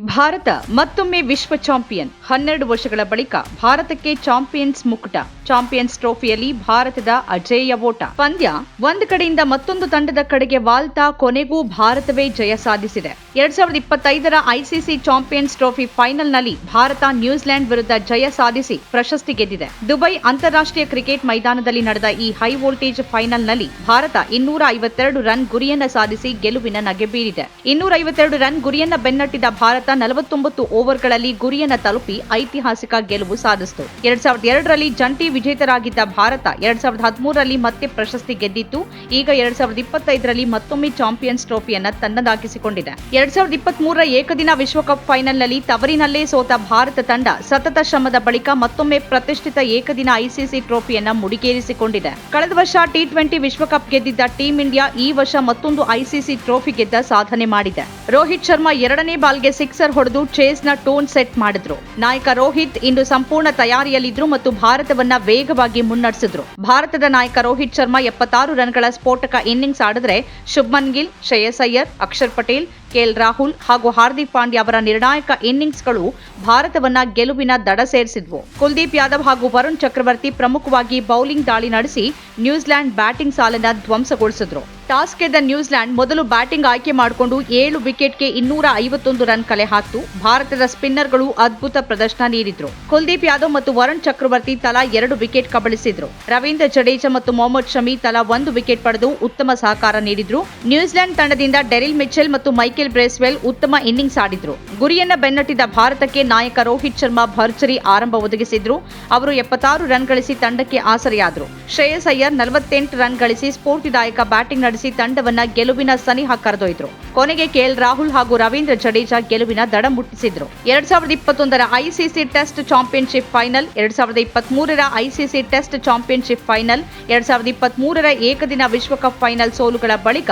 ಭಾರತ ಮತ್ತೊಮ್ಮೆ ವಿಶ್ವ ಚಾಂಪಿಯನ್. 12 ವರ್ಷಗಳ ಬಳಿಕ ಭಾರತಕ್ಕೆ ಚಾಂಪಿಯನ್ಸ್ ಮುಕುಟ. ಚಾಂಪಿಯನ್ಸ್ ಟ್ರೋಫಿಯಲ್ಲಿ ಭಾರತದ ಅಜೇಯ ಓಟ. ಪಂದ್ಯ ಒಂದು ಕಡೆಯಿಂದ ಮತ್ತೊಂದು ತಂಡದ ಕಡೆಗೆ ವಾಲ್ತಾ ಕೊನೆಗೂ ಭಾರತವೇ ಜಯ ಸಾಧಿಸಿದೆ. 2025ರ ಐಸಿಸಿ ಚಾಂಪಿಯನ್ಸ್ ಟ್ರೋಫಿ ಫೈನಲ್ನಲ್ಲಿ ಭಾರತ ನ್ಯೂಜಿಲೆಂಡ್ ವಿರುದ್ಧ ಜಯ ಸಾಧಿಸಿ ಪ್ರಶಸ್ತಿ ಗೆದ್ದಿದೆ. ದುಬೈ ಅಂತಾರಾಷ್ಟ್ರೀಯ ಕ್ರಿಕೆಟ್ ಮೈದಾನದಲ್ಲಿ ನಡೆದ ಈ ಹೈ ವೋಲ್ಟೇಜ್ ಫೈನಲ್ನಲ್ಲಿ ಭಾರತ 252 ರನ್ ಗುರಿಯನ್ನ ಸಾಧಿಸಿ ಗೆಲುವಿನ ನಗೆ ಬೀರಿದೆ. 252 ರನ್ ಗುರಿಯನ್ನ ಬೆನ್ನಟ್ಟಿದ ಭಾರತ 49 ಓವರ್ಗಳಲ್ಲಿ ಗುರಿಯನ್ನ ತಲುಪಿ ಐತಿಹಾಸಿಕ ಗೆಲುವು ಸಾಧಿಸಿತು. 2002ರಲ್ಲಿ ಜಂಟಿ ವಿಜೇತರಾಗಿದ್ದ ಭಾರತ 2013ರಲ್ಲಿ ಮತ್ತೆ ಪ್ರಶಸ್ತಿ ಗೆದ್ದಿತ್ತು. ಈಗ 2025ರಲ್ಲಿ ಮತ್ತೊಮ್ಮೆ ಚಾಂಪಿಯನ್ಸ್ ಟ್ರೋಫಿಯನ್ನ ತನ್ನದಾಗಿಸಿಕೊಂಡಿದೆ. 2023ರ ಏಕದಿನ ವಿಶ್ವಕಪ್ ಫೈನಲ್ನಲ್ಲಿ ತವರಿನಲ್ಲೇ ಸೋತ ಭಾರತ ತಂಡ ಸತತ ಶ್ರಮದ ಬಳಿಕ ಮತ್ತೊಮ್ಮೆ ಪ್ರತಿಷ್ಠಿತ ಏಕದಿನ ಐಸಿಸಿ ಟ್ರೋಫಿಯನ್ನ ಮುಡಿಗೇರಿಸಿಕೊಂಡಿದೆ. ಕಳೆದ ವರ್ಷ ಟಿ20 ವಿಶ್ವಕಪ್ ಗೆದ್ದಿದ್ದ ಟೀಂ ಇಂಡಿಯಾ ಈ ವರ್ಷ ಮತ್ತೊಂದು ಐಸಿಸಿ ಟ್ರೋಫಿ ಗೆದ್ದ ಸಾಧನೆ ಮಾಡಿದೆ. ರೋಹಿತ್ ಶರ್ಮಾ 2ನೇ ಬಾಲ್ಗೆ ಸಿಕ್ಸರ್ ಹೊಡೆದು ಚೇಸ್ನ ಟೋನ್ ಸೆಟ್ ಮಾಡಿದ್ರು. ನಾಯಕ ರೋಹಿತ್ ಇಂದು ಸಂಪೂರ್ಣ ತಯಾರಿಯಲ್ಲಿದ್ರು ಮತ್ತು ಭಾರತವನ್ನ ವೇಗವಾಗಿ ಮುನ್ನಡೆಸಿದ್ರು. ಭಾರತದ ನಾಯಕ ರೋಹಿತ್ ಶರ್ಮಾ 76 ರನ್ಗಳ ಸ್ಫೋಟಕ ಇನ್ನಿಂಗ್ಸ್ ಆಡಿದ್ರೆ ಶುಭ್ಮನ್ ಗಿಲ್, ಶ್ರೇಯಸ್ ಅಯ್ಯರ್, ಅಕ್ಷರ್ ಪಟೇಲ್, ಕೆಎಲ್ ರಾಹುಲ್ ಹಾಗೂ ಹಾರ್ದಿಕ್ ಪಾಂಡ್ಯ ಅವರ ನಿರ್ಣಾಯಕ ಇನ್ನಿಂಗ್ಸ್ಗಳು ಭಾರತವನ್ನ ಗೆಲುವಿನ ದಡ ಸೇರಿಸಿದ್ವು. ಕುಲ್ದೀಪ್ ಯಾದವ್ ಹಾಗೂ ವರುಣ್ ಚಕ್ರವರ್ತಿ ಪ್ರಮುಖವಾಗಿ ಬೌಲಿಂಗ್ ದಾಳಿ ನಡೆಸಿ ನ್ಯೂಜಿಲೆಂಡ್ ಬ್ಯಾಟಿಂಗ್ ಸಾಲನ್ನ ಧ್ವಂಸಗೊಳಿಸಿದ್ರು. ಟಾಸ್ ಗೆದ್ದ ನ್ಯೂಜಿಲೆಂಡ್ ಮೊದಲು ಬ್ಯಾಟಿಂಗ್ ಆಯ್ಕೆ ಮಾಡಿಕೊಂಡು 7 ವಿಕೆಟ್ಗೆ 251 ರನ್ ಕಲೆ ಹಾಕಿತು. ಭಾರತದ ಸ್ಪಿನ್ನರ್ಗಳು ಅದ್ಭುತ ಪ್ರದರ್ಶನ ನೀಡಿದ್ರು. ಕುಲ್ದೀಪ್ ಯಾದವ್ ಮತ್ತು ವರುಣ್ ಚಕ್ರವರ್ತಿ ತಲಾ 2 ವಿಕೆಟ್ ಕಬಳಿಸಿದ್ರು. ರವೀಂದ್ರ ಜಡೇಜಾ ಮತ್ತು ಮೊಹಮ್ಮದ್ ಶಮಿ ತಲಾ 1 ವಿಕೆಟ್ ಪಡೆದು ಉತ್ತಮ ಸಹಕಾರ ನೀಡಿದ್ರು. ನ್ಯೂಜಿಲೆಂಡ್ ತಂಡದಿಂದ ಡೆರಿಲ್ ಮಿಚೆಲ್ ಮತ್ತು ಮೈಕೆಲ್ ಬ್ರೇಸ್ವೆಲ್ ಉತ್ತಮ ಇನ್ನಿಂಗ್ಸ್ ಆಡಿದ್ರು. ಗುರಿಯನ್ನ ಬೆನ್ನಟ್ಟಿದ ಭಾರತಕ್ಕೆ ನಾಯಕ ರೋಹಿತ್ ಶರ್ಮಾ ಭರ್ಜರಿ ಆರಂಭ ಒದಗಿಸಿದ್ರು. ಅವರು 76 ರನ್ ಗಳಿಸಿ ತಂಡಕ್ಕೆ ಆಸರೆಯಾದರು. ಶ್ರೇಯಸ್ ಅಯ್ಯರ್ 48 ರನ್ ಗಳಿಸಿ ಸ್ಫೂರ್ತಿದಾಯಕ ಬ್ಯಾಟಿಂಗ್ ನಡೆಸಿ ತಂಡವನ್ನ ಗೆಲುವಿನ ಸನಿಹ ಕರೆದೊಯ್ದರು. ಕೊನೆಗೆ ಕೆಎಲ್ ರಾಹುಲ್ ಹಾಗೂ ರವೀಂದ್ರ ಜಡೇಜಾ ಗೆಲುವಿನ ದಡ ಮುಟ್ಟಿಸಿದ್ರು. 2021ರ ಐಸಿಸಿ ಟೆಸ್ಟ್ ಚಾಂಪಿಯನ್ಶಿಪ್ ಫೈನಲ್, 2023ರ ಐಸಿಸಿ ಟೆಸ್ಟ್ ಚಾಂಪಿಯನ್ಶಿಪ್ ಫೈನಲ್, 2023ರ ಏಕದಿನ ವಿಶ್ವಕಪ್ ಫೈನಲ್ ಸೋಲುಗಳ ಬಳಿಕ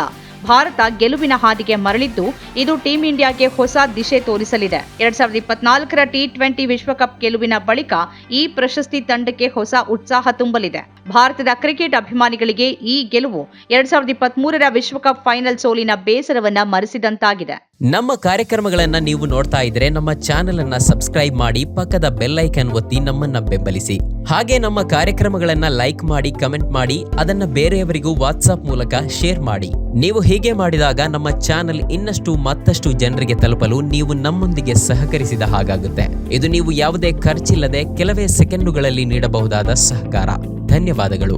ಭಾರತ ಗೆಲುವಿನ ಹಾದಿಗೆ ಮರಳಿದ್ದು, ಇದು ಟೀಂ ಇಂಡಿಯಾಗೆ ಹೊಸ ದಿಶೆ ತೋರಿಸಲಿದೆ. 2024ರ ಟಿ20 ವಿಶ್ವಕಪ್ ಗೆಲುವಿನ ಬಳಿಕ ಈ ಪ್ರಶಸ್ತಿ ತಂಡಕ್ಕೆ ಹೊಸ ಉತ್ಸಾಹ ತುಂಬಲಿದೆ. ಭಾರತದ ಕ್ರಿಕೆಟ್ ಅಭಿಮಾನಿಗಳಿಗೆ ಈ ಗೆಲುವು 2023ರ ವಿಶ್ವಕಪ್ ಫೈನಲ್ ಸೋಲಿನ ಬೇಸರವನ್ನ ಮರೆಸಿದಂತಾಗಿದೆ. ನಮ್ಮ ಕಾರ್ಯಕ್ರಮಗಳನ್ನ ನೀವು ನೋಡ್ತಾ ಇದ್ರೆ ನಮ್ಮ ಚಾನೆಲ್ ಅನ್ನ ಸಬ್ಸ್ಕ್ರೈಬ್ ಮಾಡಿ, ಪಕ್ಕದ ಬೆಲ್ ಐಕಾನ್ ಒತ್ತಿ ನಮ್ಮನ್ನ ಬೆಂಬಲಿಸಿ. ಹಾಗೆ ನಮ್ಮ ಕಾರ್ಯಕ್ರಮಗಳನ್ನ ಲೈಕ್ ಮಾಡಿ, ಕಮೆಂಟ್ ಮಾಡಿ, ಅದನ್ನ ಬೇರೆಯವರಿಗೂ ವಾಟ್ಸ್ಆಪ್ ಮೂಲಕ ಶೇರ್ ಮಾಡಿ. ನೀವು ಹೀಗೆ ಮಾಡಿದಾಗ ನಮ್ಮ ಚಾನೆಲ್ ಇನ್ನಷ್ಟು ಮತ್ತಷ್ಟು ಜನರಿಗೆ ತಲುಪಲು ನೀವು ನಮ್ಮೊಂದಿಗೆ ಸಹಕರಿಸಿದ ಹಾಗಾಗುತ್ತೆ. ಇದು ನೀವು ಯಾವುದೇ ಖರ್ಚಿಲ್ಲದೆ ಕೆಲವೇ ಸೆಕೆಂಡುಗಳಲ್ಲಿ ನೀಡಬಹುದಾದ ಸಹಕಾರ. ಧನ್ಯವಾದಗಳು.